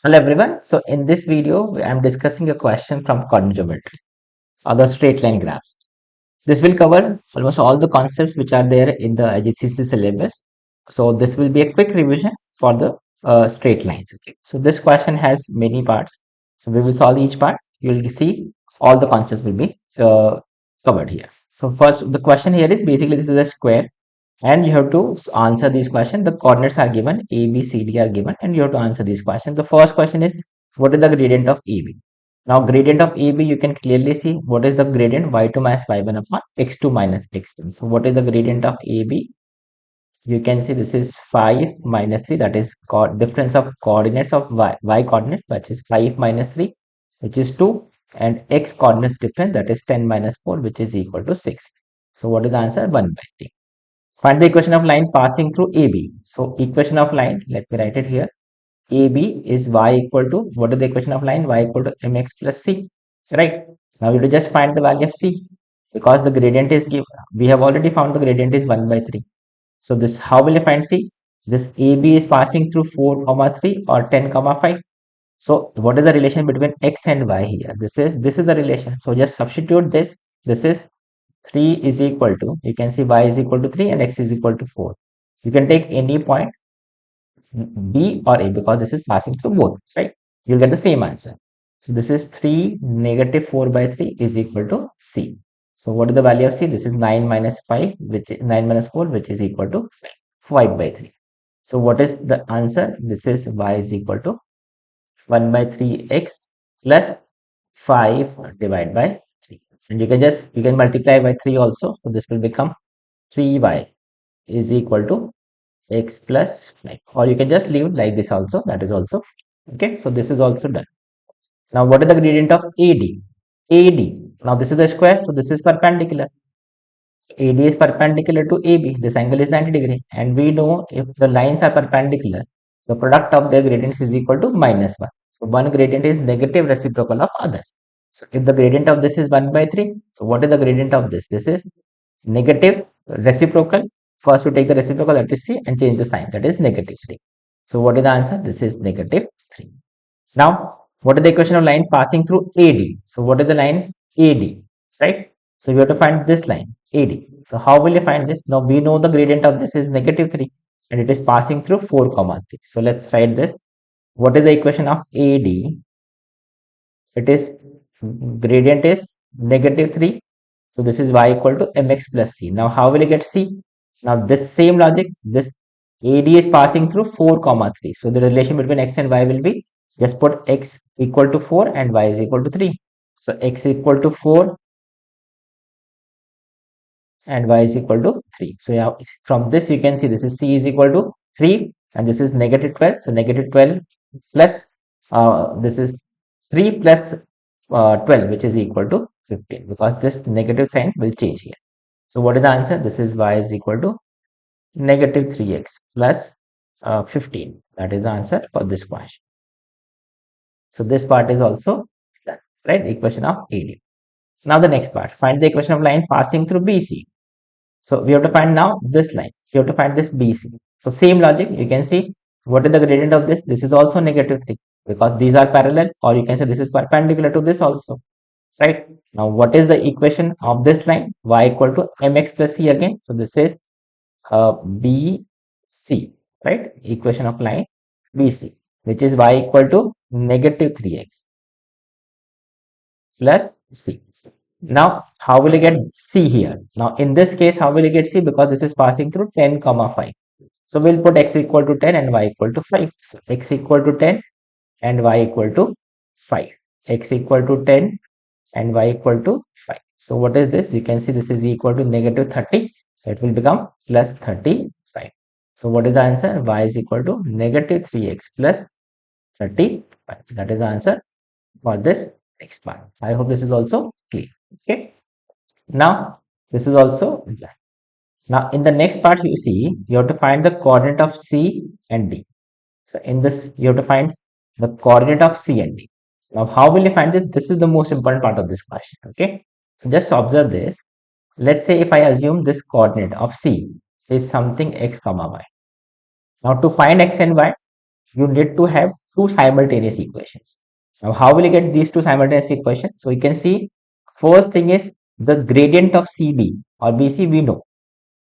Hello everyone. So in this video, I am discussing a question from coordinate geometry or the straight line graphs. This will cover almost all the concepts which are there in the gcse syllabus. So this will be a quick revision for the straight lines. Okay. So this question has many parts. So we will solve each part. You will see all the concepts will be covered here. So first, the question here is basically this is a square and you have to answer these questions. The coordinates are given, a b c d are given, and you have to answer these questions. The first question is, what is the gradient of ab? Now gradient of ab, you can clearly see what is the gradient, y2 minus y1 upon x2 minus x1. So what is the gradient of ab? You can see this is 5 minus 3, that is difference of coordinates of y coordinate, which is 5 minus 3, which is 2, and x coordinates difference, that is 10 minus 4, which is equal to 6. So what is the answer? 1 by 3. Find the equation of line passing through AB. So equation of line, let me write it here. AB is y equal to, what is the equation of line? Y equal to mx plus c, right? Now we will just find the value of c because the gradient is given. We have already found the gradient is 1 by 3. So this, how will you find c? This AB is passing through 4 comma 3 or 10 comma 5. So what is the relation between x and y here? This is the relation. So just substitute this. This is 3 is equal to, you can see y is equal to 3 and x is equal to 4. You can take any point B or A because this is passing through both, right? You'll get the same answer. So this is 3 negative 4 by 3 is equal to C. So what is the value of C? This is 9 minus 5, which is 9 minus 4, which is equal to 5 by 3. So what is the answer? This is y is equal to 1 by 3x plus 5 divided by 3. And you can multiply by 3 also. So this will become 3y is equal to x plus 5. Or you can just leave it like this also. That is also fine. Okay. So this is also done. Now what is the gradient of AD? AD. Now this is the square. So this is perpendicular. AD is perpendicular to AB. This angle is 90 degree. And we know if the lines are perpendicular, the product of their gradients is equal to minus 1. So one gradient is negative reciprocal of other. So if the gradient of this is 1 by 3, so what is the gradient of this? This is negative reciprocal. First we take the reciprocal, that is C, and change the sign, that is negative 3. So what is the answer? This is negative 3. Now, what is the equation of line passing through AD? So what is the line AD, right? So we have to find this line AD. So how will you find this? Now we know the gradient of this is negative 3 and it is passing through 4 comma 3. So let's write this. What is the equation of AD? It is gradient is negative 3. So this is y equal to mx plus c. Now how will you get c? Now this same logic, this AD is passing through 4 comma 3. So the relation between x and y will be, just put x equal to 4 and y is equal to 3. So x equal to 4 and y is equal to 3. So yeah, from this you can see this is c is equal to 3 and this is negative 12. So negative 12 plus this is 3 plus 12, which is equal to 15, because this negative sign will change here. So what is the answer? This is y is equal to negative 3x plus 15. That is the answer for this question. So this part is also done, right? Equation of AD. Now the next part, find the equation of line passing through BC. So we have to find now this line. We have to find this BC. So same logic, you can see what is the gradient of this? This is also negative 3 because these are parallel, or you can say this is perpendicular to this also, right? Now what is the equation of this line? Y equal to mx plus c again. So this is BC, right? Equation of line BC, which is y equal to negative 3x plus c. Now, how will you get c here? Now, in this case, how will you get c? Because this is passing through 10 comma 5. So we'll put x equal to 10 and y equal to 5. So x equal to 10 and y equal to 5. X equal to 10 and y equal to 5. So what is this? You can see this is equal to negative 30. So it will become plus 35. So what is the answer? Y is equal to negative 3x plus 35. That is the answer for this next part. I hope this is also clear. Okay. Now this is also done. Now in the next part you see you have to find the coordinate of C and D. So in this you have to find the coordinate of C and D. Now how will you find this? This is the most important part of this question. Okay. So just observe this. Let's say if I assume this coordinate of C is something x comma y. Now to find x and y, you need to have two simultaneous equations. Now, how will you get these two simultaneous equations? So you can see first thing is the gradient of CB or BC we know.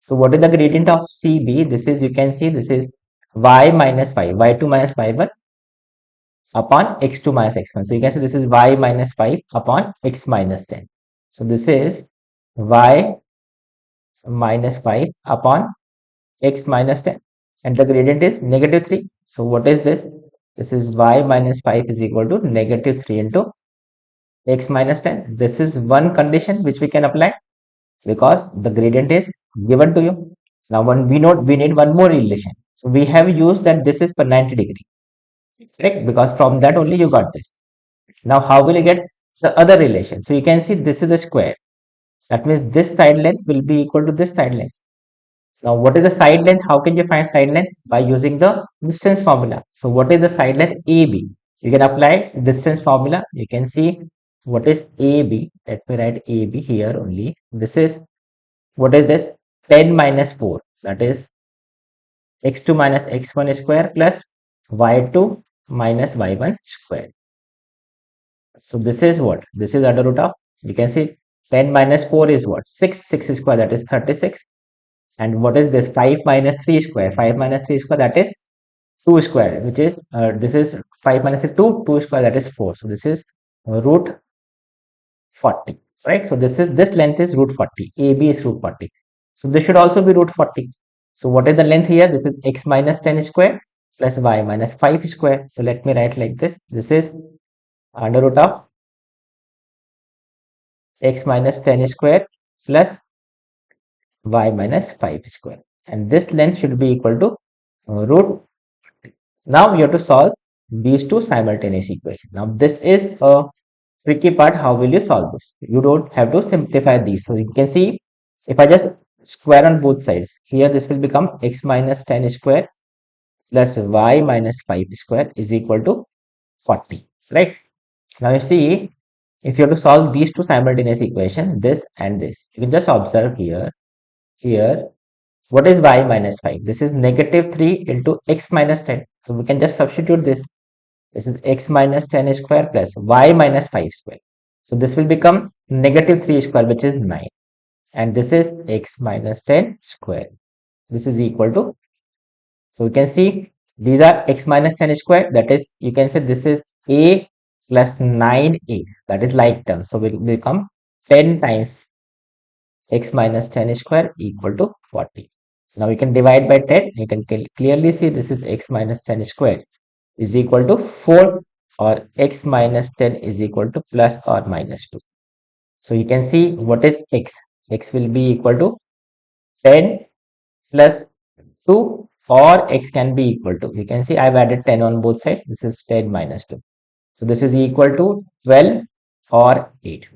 So what is the gradient of CB? This is, you can see this is y minus 5, y2 minus y1 upon x2 minus x1. So you can say this is y minus 5 upon x minus 10. So this is y minus 5 upon x minus 10, and the gradient is negative 3. So what is this? This is y minus 5 is equal to negative 3 into x minus 10. This is one condition which we can apply because the gradient is given to you. Now when we know, we need one more relation. So we have used that this is per 90 degree, correct? Because from that only you got this. Now how will you get the other relation? So you can see this is the square. That means this side length will be equal to this side length. Now, what is the side length? How can you find side length? By using the distance formula. So, what is the side length? AB. You can apply distance formula. You can see what is AB. Let me write AB here only. This is, what is this? 10 minus 4. That is x2 minus x1 square plus y2 minus y1 square. So, this is what? This is under root of, you can see 10 minus 4 is what? 6. 6 square, that is 36. And what is this? 5 minus 3 square. 5 minus 3 square, that is 2 square, which is, this is 5 minus 2, 2 square, that is 4. So this is root 40, right? So this length is root 40. AB is root 40. So this should also be root 40. So what is the length here? This is x minus 10 square plus y minus 5 square. So let me write like this. This is under root of x minus 10 square plus y minus 5 square. And this length should be equal to root. Now we have to solve these two simultaneous equations. Now this is a tricky part. How will you solve this? You don't have to simplify these. So you can see if I just square on both sides, here this will become x minus 10 square plus y minus 5 square is equal to 40, right? Now you see, if you have to solve these two simultaneous equations, this and this, you can just observe here, what is y minus 5? This is negative 3 into x minus 10. So we can just substitute this. This is x minus 10 square plus y minus 5 square. So this will become negative 3 square, which is 9. And this is x minus 10 square. This is equal to, so we can see these are x minus 10 square. That is, you can say this is a plus 9a. That is like term. So will become 10 times x minus 10 square equal to 40. Now we can divide by 10. You can clearly see this is x minus 10 square is equal to 4, or x minus 10 is equal to plus or minus 2. So you can see what is x. X will be equal to 10 plus 2, or x can be equal to, you can see I've added 10 on both sides. This is 10 minus 2. So this is equal to 12 or 8.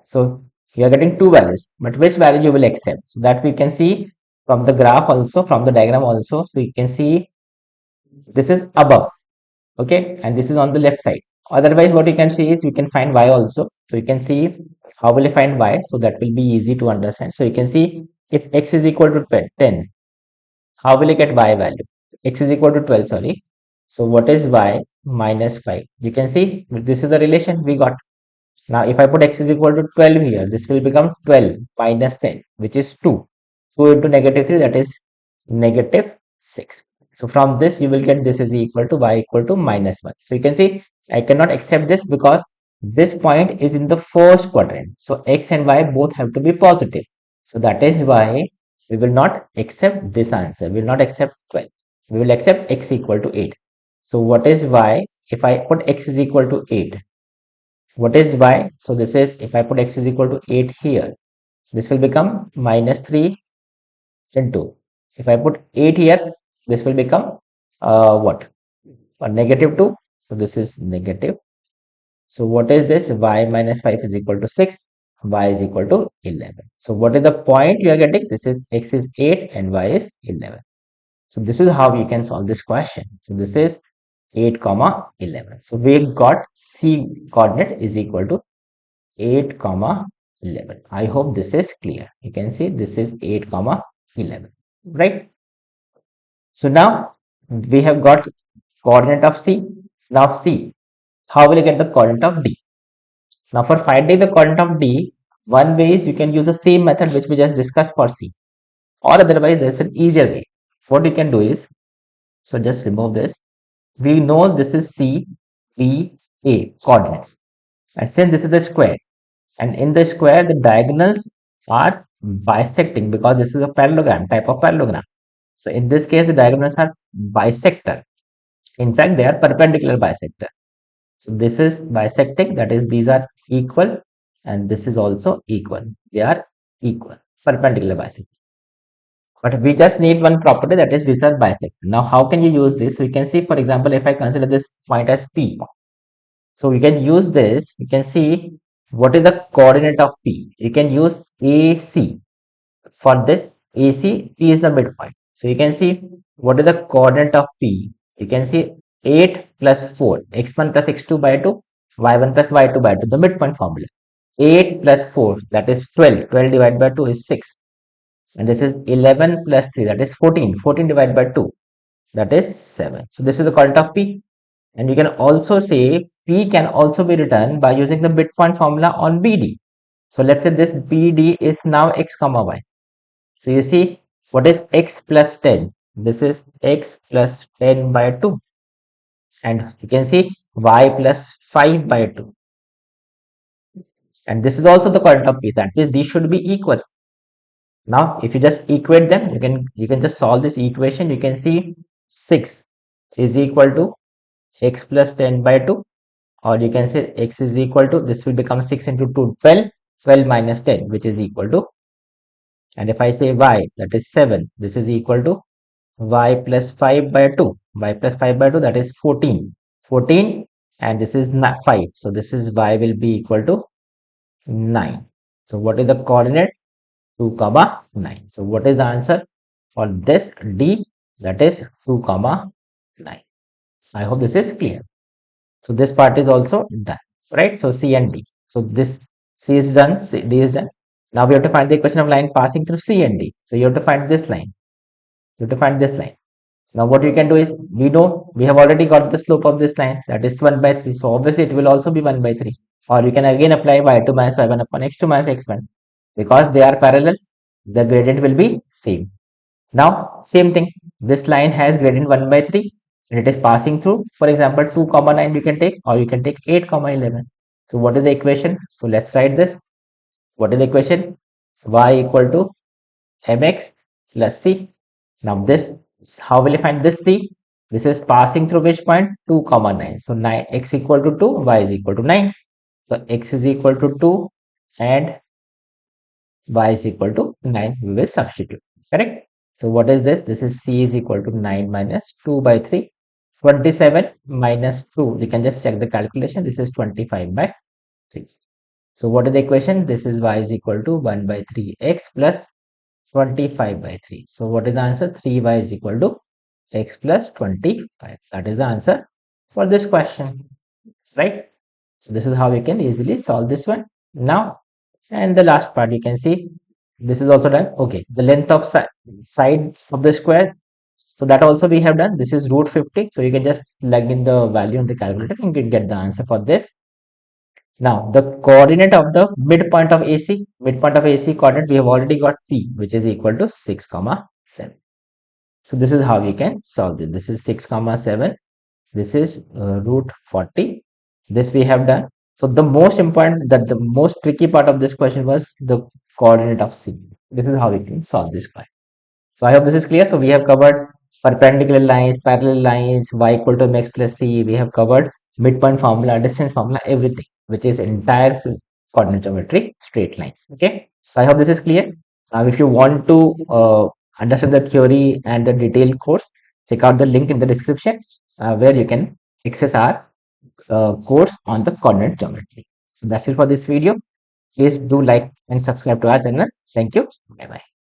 So you are getting two values, but which value you will accept? So that we can see from the graph also, from the diagram also. So you can see this is above, okay, and this is on the left side. Otherwise, what you can see is you can find y also. So you can see how will you find y? So that will be easy to understand. So you can see if x is equal to 10, how will you get y value? X is equal to 12, sorry. So what is y minus 5? You can see this is the relation we got. Now, if I put x is equal to 12 here, this will become 12 minus 10, which is 2. 2 into negative 3, that is negative 6. So from this, you will get this is equal to y equal to minus 1. So you can see I cannot accept this because this point is in the first quadrant. So x and y both have to be positive. So that is why we will not accept this answer. We will not accept 12. We will accept x equal to 8. So what is y? If I put x is equal to 8, what is y? So this is, if I put x is equal to 8 here, this will become minus 3 into, if I put 8 here, this will become what? Negative 2. So this is negative. So what is this? Y minus 5 is equal to 6. Y is equal to 11. So what is the point you are getting? This is x is 8 and y is 11. So this is how you can solve this question. So this is 8 comma 11. So we got C coordinate is equal to 8 comma 11. I hope this is clear. You can see this is 8 comma 11, right? So now we have got coordinate of C. Now see, how will you get the coordinate of D? Now for finding the coordinate of D, one way is you can use the same method which we just discussed for C, or otherwise there's an easier way. What you can do is, so just remove this. We know this is C, B, A coordinates. And since this is the square, and in the square the diagonals are bisecting because this is a parallelogram, type of parallelogram. So in this case the diagonals are bisector. In fact, they are perpendicular bisector. So this is bisecting, that is these are equal, and this is also equal. They are equal, perpendicular bisector. But we just need one property, that is these are bisector. Now how can you use this? We can see, for example, if I consider this point as P. So we can use this, you can see what is the coordinate of P. You can use AC. For this AC, P is the midpoint. So you can see what is the coordinate of P. You can see 8 plus 4, x1 plus x2 by 2, y1 plus y2 by 2, the midpoint formula. 8 plus 4, that is 12. 12 divided by 2 is 6. And this is 11 plus 3, that is 14. 14 divided by 2, that is 7. So this is the coordinate of P. And you can also say P can also be written by using the midpoint formula on BD. So let's say this BD is now x comma y. So you see what is x plus 10? This is x plus 10 by 2. And you can see y plus 5 by 2. And this is also the coordinate of P. That means these should be equal. Now if you just equate them, you can just solve this equation. You can see 6 is equal to x plus 10 by 2, or you can say x is equal to, this will become 6 into 2, 12. 12 minus 10, which is equal to, and if I say y, that is 7, this is equal to y plus 5 by 2. Y plus 5 by 2, that is 14. 14, and this is 5. So this is y will be equal to 9. So what is the coordinate? 2 comma 9. So what is the answer for this D? That is 2 comma 9. I hope this is clear. So this part is also done, right? So C and D. So this C is done, D is done. Now we have to find the equation of line passing through C and D. So you have to find this line. You have to find this line. Now what you can do is, we know we have already got the slope of this line, that is 1 by 3. So obviously it will also be 1 by 3. Or you can again apply y2 minus y1 upon x2 minus x1. Because they are parallel, the gradient will be same. Now same thing, this line has gradient 1 by 3 and it is passing through, for example, 2 comma 9 you can take, or you can take 8 comma 11. So what is the equation? So let's write this. What is the equation? Y equal to mx plus c. Now this, how will you find this c? This is passing through which point? 2 comma 9. So 9, x equal to 2, y is equal to 9. So x is equal to 2 and y is equal to 9. We will substitute, correct? So what is this? This is c is equal to 9 minus 2 by 3. 27 minus 2. You can just check the calculation. This is 25 by 3. So what is the equation? This is y is equal to 1 by 3x plus 25 by 3. So what is the answer? 3y is equal to x plus 25. That is the answer for this question, right? So this is how we can easily solve this one. Now, and the last part, you can see this is also done. Okay, the length of sides of the square. So that also we have done. This is root 50. So you can just plug in the value in the calculator and you can get the answer for this. Now the coordinate of the midpoint of AC coordinate, we have already got P, which is equal to 6 comma 7. So this is how we can solve this. This is 6 comma 7. This is root 40. This we have done. So the most important, that the most tricky part of this question was the coordinate of C. This is how we can solve this question. So I hope this is clear. So we have covered perpendicular lines, parallel lines, y equal to mx plus c. We have covered midpoint formula, distance formula, everything, which is entire coordinate geometry, straight lines. Okay. So I hope this is clear. Now, if you want to understand the theory and the detailed course, check out the link in the description where you can access our course on the coordinate geometry. So that's it for this video. Please do like and subscribe to our channel. Thank you. Bye bye.